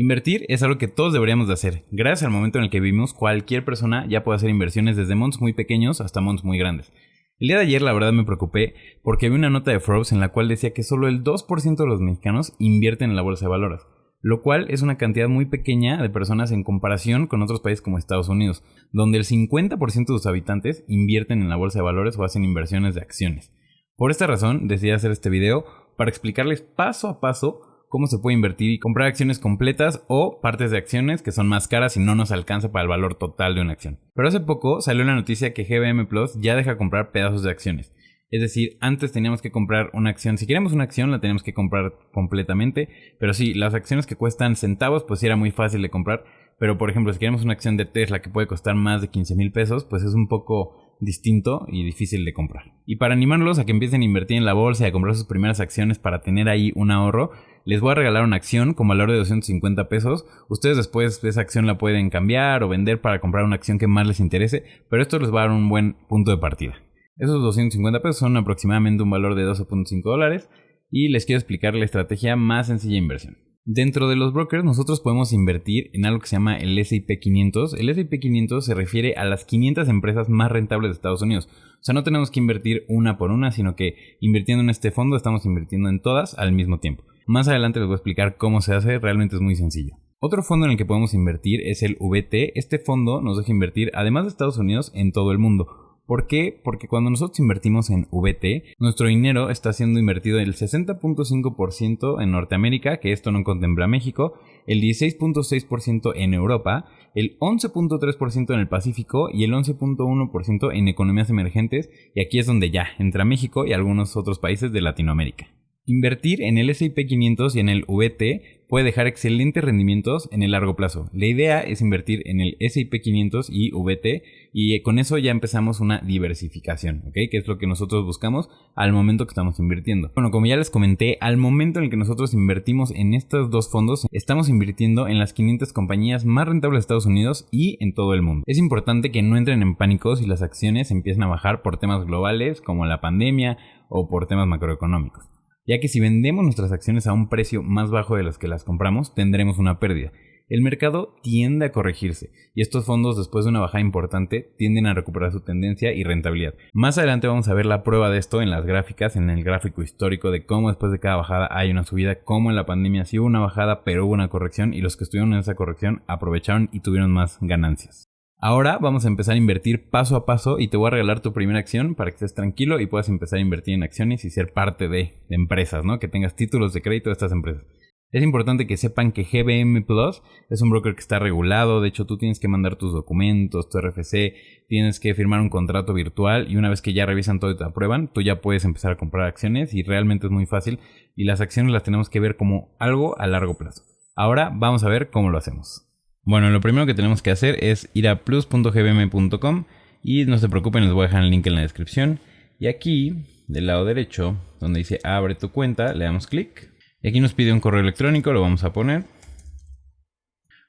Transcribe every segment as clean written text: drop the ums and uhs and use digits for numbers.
Invertir es algo que todos deberíamos de hacer. Gracias al momento en el que vivimos, cualquier persona ya puede hacer inversiones desde montos muy pequeños hasta montos muy grandes. El día de ayer la verdad me preocupé porque vi una nota de Forbes en la cual decía que solo el 2% de los mexicanos invierten en la bolsa de valores, lo cual es una cantidad muy pequeña de personas en comparación con otros países como Estados Unidos, donde el 50% de sus habitantes invierten en la bolsa de valores o hacen inversiones de acciones. Por esta razón decidí hacer este video para explicarles paso a paso cómo se puede invertir y comprar acciones completas o partes de acciones que son más caras y no nos alcanza para el valor total de una acción. Pero hace poco salió la noticia que GBM Plus ya deja comprar pedazos de acciones. Es decir, antes teníamos que comprar una acción. Si queríamos una acción la teníamos que comprar completamente. Pero sí, las acciones que cuestan centavos pues sí era muy fácil de comprar. Pero por ejemplo, si queremos una acción de Tesla que puede costar más de 15,000 pesos, pues es un poco distinto y difícil de comprar. Y para animarlos a que empiecen a invertir en la bolsa y a comprar sus primeras acciones para tener ahí un ahorro, les voy a regalar una acción con valor de 250 pesos. Ustedes después esa acción la pueden cambiar o vender para comprar una acción que más les interese, pero esto les va a dar un buen punto de partida. Esos 250 pesos son aproximadamente un valor de $12.5 y les quiero explicar la estrategia más sencilla de inversión. Dentro de los brokers nosotros podemos invertir en algo que se llama el S&P 500. El S&P 500 se refiere a las 500 empresas más rentables de Estados Unidos. O sea, no tenemos que invertir una por una, sino que invirtiendo en este fondo estamos invirtiendo en todas al mismo tiempo. Más adelante les voy a explicar cómo se hace, realmente es muy sencillo. Otro fondo en el que podemos invertir es el VT. Este fondo nos deja invertir, además de Estados Unidos, en todo el mundo. ¿Por qué? Porque cuando nosotros invertimos en VT, nuestro dinero está siendo invertido el 60.5% en Norteamérica, que esto no contempla México, el 16.6% en Europa, el 11.3% en el Pacífico y el 11.1% en economías emergentes, y aquí es donde ya entra México y algunos otros países de Latinoamérica. Invertir en el S&P 500 y en el VT puede dejar excelentes rendimientos en el largo plazo. La idea es invertir en el S&P 500 y VT y con eso ya empezamos una diversificación, ¿ok? Que es lo que nosotros buscamos al momento que estamos invirtiendo. Bueno, como ya les comenté, al momento en el que nosotros invertimos en estos dos fondos, estamos invirtiendo en las 500 compañías más rentables de Estados Unidos y en todo el mundo. Es importante que no entren en pánico si las acciones empiezan a bajar por temas globales como la pandemia o por temas macroeconómicos, ya que si vendemos nuestras acciones a un precio más bajo de los que las compramos, tendremos una pérdida. El mercado tiende a corregirse y estos fondos, después de una bajada importante, tienden a recuperar su tendencia y rentabilidad. Más adelante vamos a ver la prueba de esto en las gráficas, en el gráfico histórico de cómo después de cada bajada hay una subida, cómo en la pandemia sí hubo una bajada pero hubo una corrección y los que estuvieron en esa corrección aprovecharon y tuvieron más ganancias. Ahora vamos a empezar a invertir paso a paso y te voy a regalar tu primera acción para que estés tranquilo y puedas empezar a invertir en acciones y ser parte de empresas, ¿no? Que tengas títulos de crédito de estas empresas. Es importante que sepan que GBM Plus es un broker que está regulado. De hecho, tú tienes que mandar tus documentos, tu RFC, tienes que firmar un contrato virtual y una vez que ya revisan todo y te aprueban, tú ya puedes empezar a comprar acciones y realmente es muy fácil y las acciones las tenemos que ver como algo a largo plazo. Ahora vamos a ver cómo lo hacemos. Bueno, lo primero que tenemos que hacer es ir a plus.gbm.com y no se preocupen, les voy a dejar el link en la descripción. Y aquí, del lado derecho, donde dice abre tu cuenta, le damos clic. Y aquí nos pide un correo electrónico, lo vamos a poner.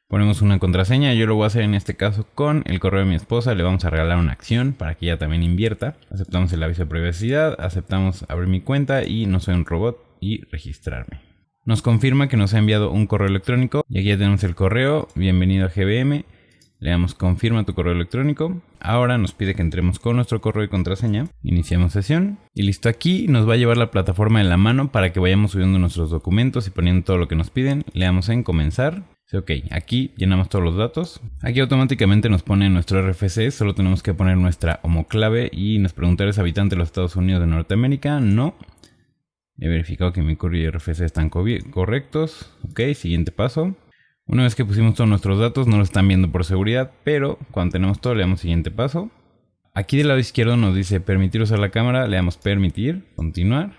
Ponemos una contraseña, yo lo voy a hacer en este caso con el correo de mi esposa, le vamos a regalar una acción para que ella también invierta. Aceptamos el aviso de privacidad, aceptamos abrir mi cuenta y no soy un robot y registrarme. Nos confirma que nos ha enviado un correo electrónico y aquí ya tenemos el correo, bienvenido a GBM, le damos confirma tu correo electrónico. Ahora nos pide que entremos con nuestro correo y contraseña, iniciamos sesión y listo, aquí nos va a llevar la plataforma en la mano para que vayamos subiendo nuestros documentos y poniendo todo lo que nos piden. Le damos en comenzar. Ok, aquí llenamos todos los datos. Aquí automáticamente nos pone nuestro RFC, solo tenemos que poner nuestra homoclave y nos pregunta ¿eres habitante de los Estados Unidos de Norteamérica? No. He verificado que mi CURP y RFC están correctos. Ok, siguiente paso. Una vez que pusimos todos nuestros datos, no lo están viendo por seguridad, pero cuando tenemos todo le damos siguiente paso. Aquí del lado izquierdo nos dice permitir usar la cámara, le damos permitir, continuar.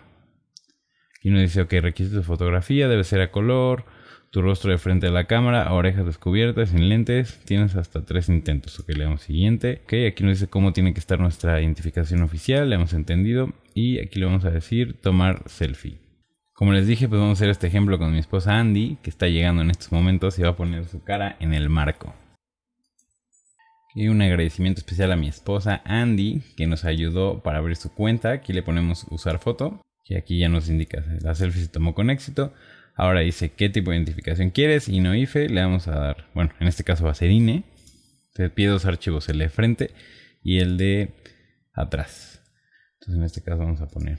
Aquí nos dice ok, requisitos de fotografía, debe ser a color, tu rostro de frente a la cámara, orejas descubiertas, sin lentes, tienes hasta 3 intentos. Ok, le damos siguiente. Ok, aquí nos dice cómo tiene que estar nuestra identificación oficial, le hemos entendido. Y aquí le vamos a decir tomar selfie. Como les dije, pues vamos a hacer este ejemplo con mi esposa Andy, que está llegando en estos momentos y va a poner su cara en el marco. Y un agradecimiento especial a mi esposa Andy, que nos ayudó para abrir su cuenta. Aquí le ponemos usar foto, que aquí ya nos indica la selfie se tomó con éxito. Ahora dice qué tipo de identificación quieres, INE o IFE, le vamos a dar, bueno, en este caso va a ser INE. Te pide dos archivos, el de frente y el de atrás. Entonces en este caso vamos a poner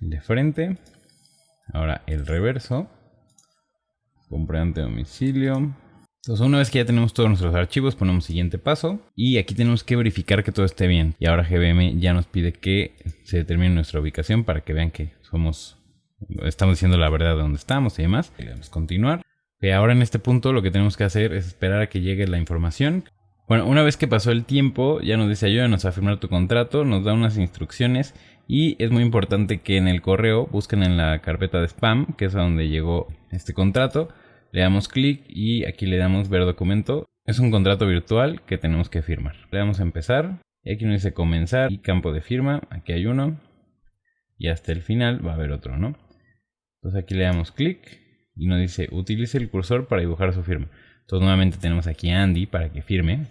el de frente. Ahora el reverso. Comprobante de domicilio. Entonces una vez que ya tenemos todos nuestros archivos, ponemos siguiente paso. Y aquí tenemos que verificar que todo esté bien. Y ahora GBM ya nos pide que se determine nuestra ubicación para que vean que estamos diciendo la verdad de dónde estamos y demás. Le damos continuar. Y ahora en este punto lo que tenemos que hacer es esperar a que llegue la información. Bueno, una vez que pasó el tiempo, ya nos dice ayúdanos a firmar tu contrato, nos da unas instrucciones y es muy importante que en el correo busquen en la carpeta de spam, que es a donde llegó este contrato. Le damos clic y aquí le damos ver documento. Es un contrato virtual que tenemos que firmar. Le damos a empezar y aquí nos dice comenzar y campo de firma. Aquí hay uno y hasta el final va a haber otro, ¿no? Entonces aquí le damos clic y nos dice utilice el cursor para dibujar su firma. Entonces nuevamente tenemos aquí a Andy para que firme.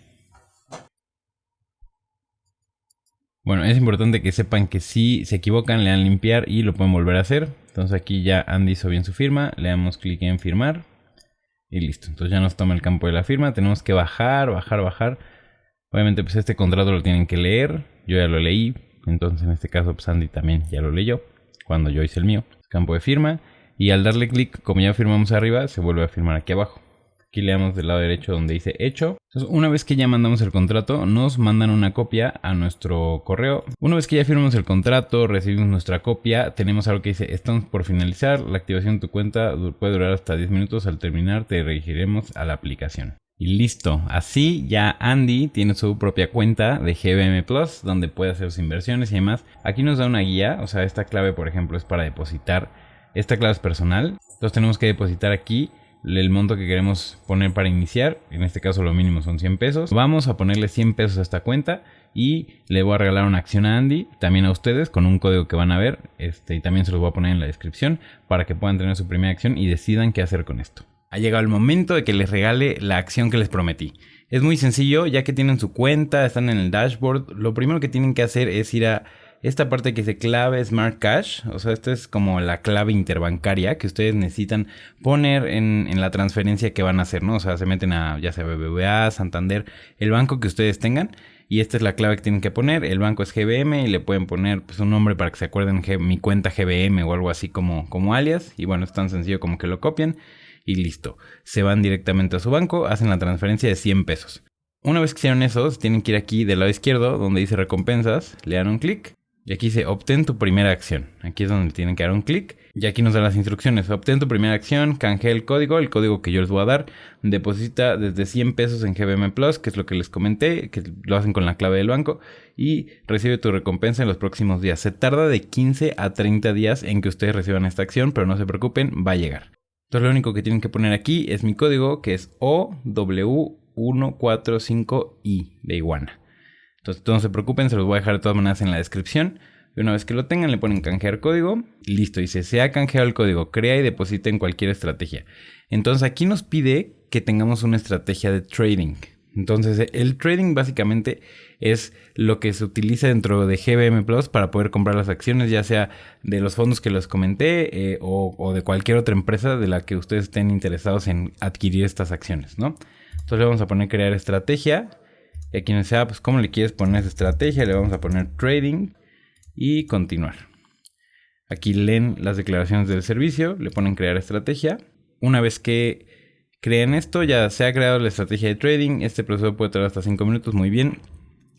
Bueno, es importante que sepan que si se equivocan le dan limpiar y lo pueden volver a hacer. Entonces aquí ya Andy hizo bien su firma, le damos clic en firmar y listo. Entonces ya nos toma el campo de la firma, tenemos que bajar. Obviamente pues este contrato lo tienen que leer, yo ya lo leí, entonces en este caso pues Andy también ya lo leyó cuando yo hice el mío. Campo de firma y al darle clic, como ya firmamos arriba, se vuelve a firmar aquí abajo. Aquí le damos del lado derecho donde dice hecho. Entonces, una vez que ya mandamos el contrato, nos mandan una copia a nuestro correo. Una vez que ya firmamos el contrato, recibimos nuestra copia, tenemos algo que dice estamos por finalizar. La activación de tu cuenta puede durar hasta 10 minutos. Al terminar te dirigiremos a la aplicación. Y listo. Así ya Andy tiene su propia cuenta de GBM Plus donde puede hacer sus inversiones y demás. Aquí nos da una guía. O sea, esta clave por ejemplo es para depositar. Esta clave es personal. Entonces tenemos que depositar aquí el monto que queremos poner para iniciar. En este caso lo mínimo son 100 pesos. Vamos a ponerle 100 pesos a esta cuenta y le voy a regalar una acción a Andy, también a ustedes, con un código que van a ver. Y también se los voy a poner en la descripción para que puedan tener su primera acción y decidan qué hacer con esto. Ha llegado el momento de que les regale la acción que les prometí. Es muy sencillo, ya que tienen su cuenta, están en el dashboard. Lo primero que tienen que hacer es ir a esta parte que dice clave Smart Cash. O sea, esta es como la clave interbancaria que ustedes necesitan poner en la transferencia que van a hacer, ¿no? O sea, se meten a ya sea BBVA, Santander, el banco que ustedes tengan. Y esta es la clave que tienen que poner. El banco es GBM y le pueden poner pues, un nombre para que se acuerden mi cuenta GBM o algo así como alias. Y bueno, es tan sencillo como que lo copian y listo. Se van directamente a su banco, hacen la transferencia de 100 pesos. Una vez que hicieron eso, tienen que ir aquí del lado izquierdo donde dice recompensas, le dan un clic. Y aquí dice, obtén tu primera acción. Aquí es donde tienen que dar un clic. Y aquí nos dan las instrucciones. Obtén tu primera acción, canjea el código que yo les voy a dar. Deposita desde 100 pesos en GBM Plus, que es lo que les comenté, que lo hacen con la clave del banco. Y recibe tu recompensa en los próximos días. Se tarda de 15 a 30 días en que ustedes reciban esta acción, pero no se preocupen, va a llegar. Entonces lo único que tienen que poner aquí es mi código, que es OW145I de iguana. Entonces no se preocupen, se los voy a dejar de todas maneras en la descripción. Y una vez que lo tengan, le ponen canjear código. Y listo, dice, se ha canjeado el código, crea y deposita en cualquier estrategia. Entonces aquí nos pide que tengamos una estrategia de trading. Entonces el trading básicamente es lo que se utiliza dentro de GBM Plus para poder comprar las acciones, ya sea de los fondos que les comenté o de cualquier otra empresa de la que ustedes estén interesados en adquirir estas acciones, ¿no? Entonces le vamos a poner crear estrategia. Y aquí nos dice, pues cómo le quieres poner esa estrategia, le vamos a poner trading y continuar. Aquí leen las declaraciones del servicio, le ponen crear estrategia. Una vez que creen esto, ya se ha creado la estrategia de trading. Este proceso puede tardar hasta 5 minutos, muy bien.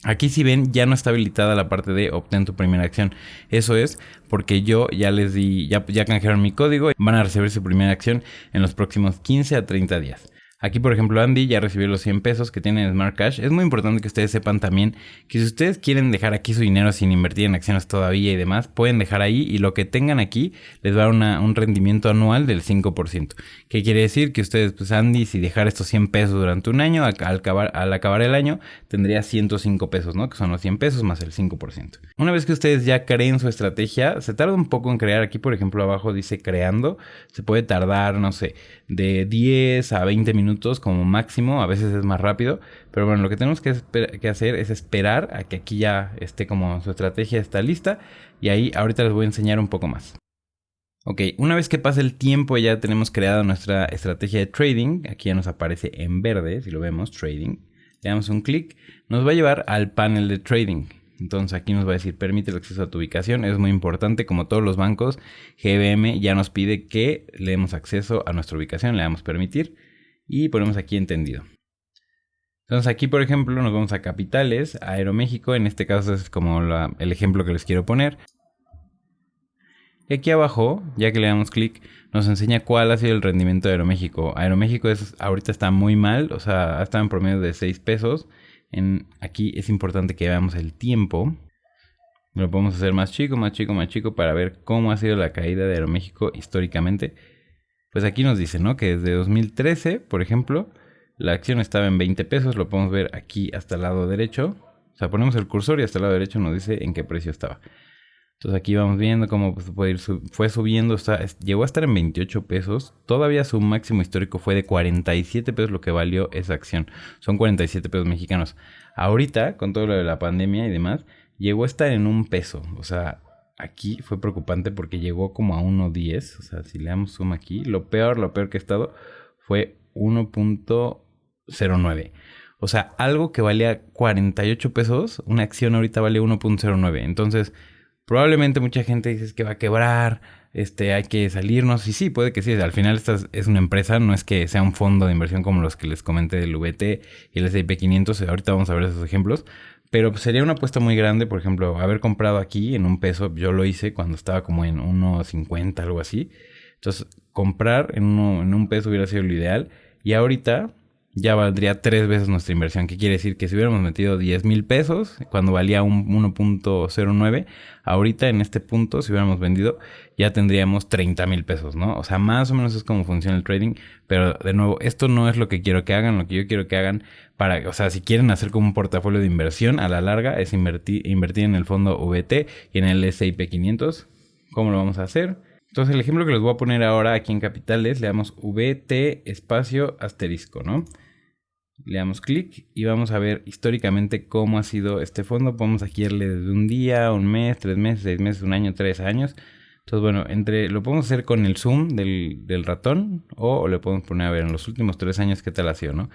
Aquí si ven ya no está habilitada la parte de obtén tu primera acción. Eso es porque yo ya les di, ya canjearon mi código. Van a recibir su primera acción en los próximos 15 a 30 días. Aquí, por ejemplo, Andy ya recibió los 100 pesos que tiene en Smart Cash. Es muy importante que ustedes sepan también que si ustedes quieren dejar aquí su dinero sin invertir en acciones todavía y demás, pueden dejar ahí y lo que tengan aquí les va a dar un rendimiento anual del 5%. ¿Qué quiere decir? Que ustedes, pues Andy, si dejar estos 100 pesos durante un año, al acabar el año, tendría 105 pesos, ¿no? Que son los 100 pesos más el 5%. Una vez que ustedes ya creen su estrategia, se tarda un poco en crear. Aquí, por ejemplo, abajo dice creando. Se puede tardar, no sé, de 10 a 20 minutos como máximo, a veces es más rápido, pero bueno, lo que tenemos que hacer es esperar a que aquí ya esté como su estrategia está lista y ahí ahorita les voy a enseñar un poco más. Ok, una vez que pasa el tiempo ya tenemos creada nuestra estrategia de trading. Aquí ya nos aparece en verde, si lo vemos, trading. Le damos un clic, nos va a llevar al panel de trading. Entonces aquí nos va a decir permite el acceso a tu ubicación. Es muy importante, como todos los bancos, GBM ya nos pide que le demos acceso a nuestra ubicación. Le damos permitir y ponemos aquí entendido. Entonces aquí, por ejemplo, nos vamos a capitales, a Aeroméxico. En este caso es como el ejemplo que les quiero poner. Y aquí abajo, ya que le damos clic, nos enseña cuál ha sido el rendimiento de Aeroméxico. Aeroméxico ahorita está muy mal, o sea, ha estado en promedio de 6 pesos. Aquí es importante que veamos el tiempo. Lo podemos hacer más chico, más chico, más chico para ver cómo ha sido la caída de Aeroméxico históricamente. Pues aquí nos dice, ¿no? Que desde 2013, por ejemplo, la acción estaba en 20 pesos. Lo podemos ver aquí hasta el lado derecho. O sea, ponemos el cursor y hasta el lado derecho nos dice en qué precio estaba. Entonces aquí vamos viendo cómo fue subiendo, llegó a estar en 28 pesos. Todavía su máximo histórico fue de 47 pesos lo que valió esa acción. Son 47 pesos mexicanos. Ahorita, con todo lo de la pandemia y demás, llegó a estar en 1 peso. O sea, aquí fue preocupante porque llegó como a 1.10. O sea, si le damos zoom aquí, lo peor que ha estado fue 1.09. O sea, algo que valía 48 pesos, una acción ahorita vale 1.09. Entonces, probablemente mucha gente dice que va a quebrar, hay que salirnos. Y sí, puede que sí. Al final esta es una empresa, no es que sea un fondo de inversión como los que les comenté del VT y el S&P 500. Ahorita vamos a ver esos ejemplos. Pero sería una apuesta muy grande, por ejemplo, haber comprado aquí en 1 peso. Yo lo hice cuando estaba como en 1.50, algo así. Entonces, comprar en 1 peso hubiera sido lo ideal. Y ahorita ya valdría 3 veces nuestra inversión. ¿Qué quiere decir? Que si hubiéramos metido 10,000 pesos cuando valía un 1.09, ahorita en este punto, si hubiéramos vendido, ya tendríamos 30,000 pesos, ¿no? O sea, más o menos es como funciona el trading. Pero de nuevo, esto no es lo que quiero que hagan. Lo que yo quiero que hagan o sea, si quieren hacer como un portafolio de inversión a la larga, es invertir en el fondo VT y en el S&P 500. ¿Cómo lo vamos a hacer? Entonces el ejemplo que les voy a poner ahora aquí en capitales, le damos VT espacio asterisco, ¿no? Le damos clic y vamos a ver históricamente cómo ha sido este fondo. Podemos aquí irle desde un día, un mes, 3 meses, 6 meses, un año, 3 años. Entonces bueno, lo podemos hacer con el zoom del ratón o le podemos poner a ver en los últimos 3 años qué tal ha sido, ¿no?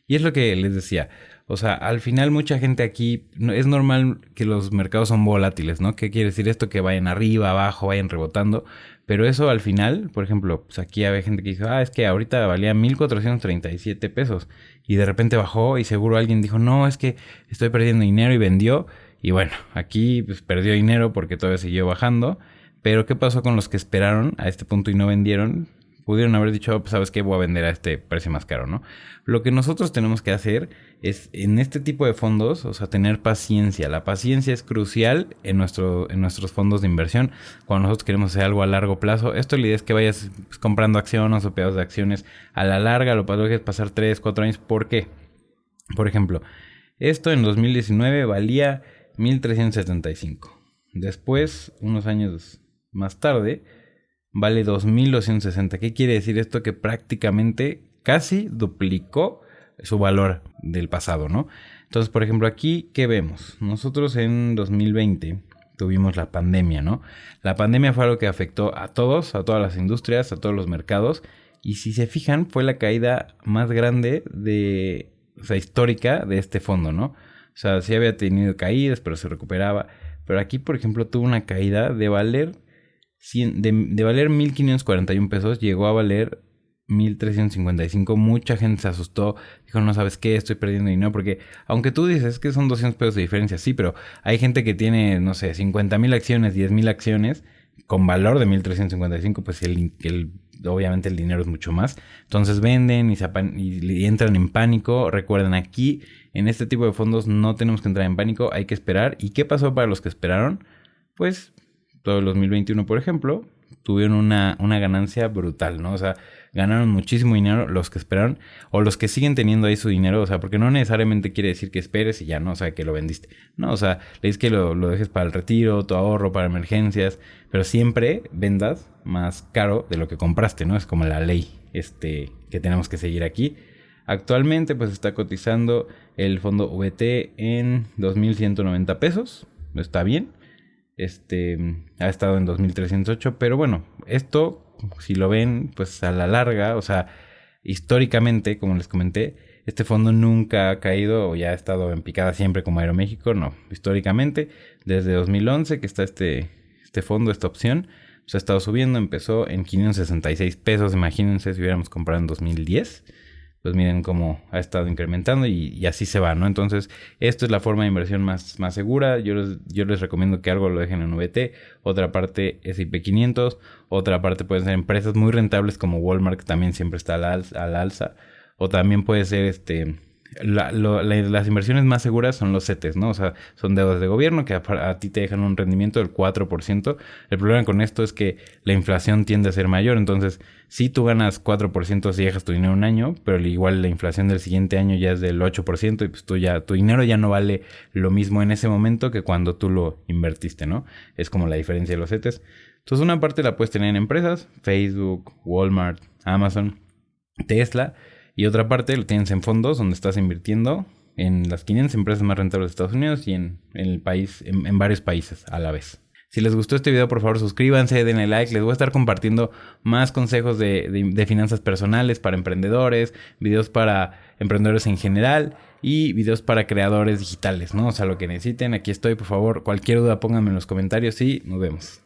Y es lo que les decía. O sea, al final mucha gente aquí, es normal que los mercados son volátiles, ¿no? ¿Qué quiere decir esto? Que vayan arriba, abajo, vayan rebotando. Pero eso al final, por ejemplo, pues aquí había gente que dijo, es que ahorita valía 1,437 pesos. Y de repente bajó y seguro alguien dijo, no, es que estoy perdiendo dinero y vendió. Y bueno, aquí pues perdió dinero porque todavía siguió bajando. Pero ¿qué pasó con los que esperaron a este punto y no vendieron? Pudieron haber dicho, pues sabes qué, voy a vender a este precio más caro, ¿no? Lo que nosotros tenemos que hacer es, en este tipo de fondos, o sea, tener paciencia. La paciencia es crucial en nuestros fondos de inversión. Cuando nosotros queremos hacer algo a largo plazo, la idea es que vayas pues, comprando acciones o pedazos de acciones a la larga. Lo que es pasar 3, 4 años. ¿Por qué? Por ejemplo, esto en 2019 valía 1,375. Después, unos años más tarde, vale 2,260. ¿Qué quiere decir esto? Que prácticamente casi duplicó su valor del pasado, ¿no? Entonces, por ejemplo, aquí, ¿qué vemos? Nosotros en 2020 tuvimos la pandemia, ¿no? La pandemia fue algo que afectó a todas las industrias, a todos los mercados. Y si se fijan, fue la caída más grande histórica de este fondo, ¿no? O sea, sí había tenido caídas, pero se recuperaba. Pero aquí, por ejemplo, tuvo una caída de valer de valer 1,541 pesos, llegó a valer 1,355. Mucha gente se asustó, dijo, no sabes qué, estoy perdiendo dinero, porque aunque tú dices que son 200 pesos de diferencia, sí, pero hay gente que tiene, no sé, 50,000 acciones, 10,000 acciones con valor de 1,355, pues obviamente el dinero es mucho más. Entonces venden y entran en pánico. Recuerden, aquí en este tipo de fondos no tenemos que entrar en pánico, hay que esperar. ¿Y qué pasó para los que esperaron? Pues todo el 2021, por ejemplo, tuvieron una ganancia brutal, ¿no? O sea, ganaron muchísimo dinero los que esperaron o los que siguen teniendo ahí su dinero, o sea, porque no necesariamente quiere decir que esperes y ya, ¿no? O sea, que lo vendiste. No, o sea, le dices que lo dejes para el retiro, tu ahorro, para emergencias, pero siempre vendas más caro de lo que compraste, ¿no? Es como la ley que tenemos que seguir aquí. Actualmente, pues está cotizando el fondo VT en 2,190 pesos, está bien. Ha estado en 2.308, pero bueno, esto, si lo ven, pues a la larga, o sea, históricamente, como les comenté, este fondo nunca ha caído o ya ha estado en picada siempre como Aeroméxico, no. Históricamente, desde 2011 que está este fondo, esta opción, pues ha estado subiendo, empezó en 566 pesos, imagínense si hubiéramos comprado en 2010. Pues miren cómo ha estado incrementando y así se va, ¿no? Entonces, esto es la forma de inversión más segura. Yo les recomiendo que algo lo dejen en VT, otra parte S&P 500, otra parte pueden ser empresas muy rentables como Walmart, que también siempre está al alza, o también puede ser las inversiones más seguras son los CETES, ¿no? O sea, son deudas de gobierno que a ti te dejan un rendimiento del 4%. El problema con esto es que la inflación tiende a ser mayor. Entonces, si tú ganas 4% si dejas tu dinero un año, pero igual la inflación del siguiente año ya es del 8% y pues tu dinero ya no vale lo mismo en ese momento que cuando tú lo invertiste, ¿no? Es como la diferencia de los CETES. Entonces, una parte la puedes tener en empresas, Facebook, Walmart, Amazon, Tesla. Y otra parte lo tienes en fondos donde estás invirtiendo en las 500 empresas más rentables de Estados Unidos y en el país, en varios países a la vez. Si les gustó este video, por favor suscríbanse, denle like. Les voy a estar compartiendo más consejos de finanzas personales para emprendedores, videos para emprendedores en general y videos para creadores digitales, ¿no? O sea, lo que necesiten, aquí estoy, por favor. Cualquier duda pónganme en los comentarios y nos vemos.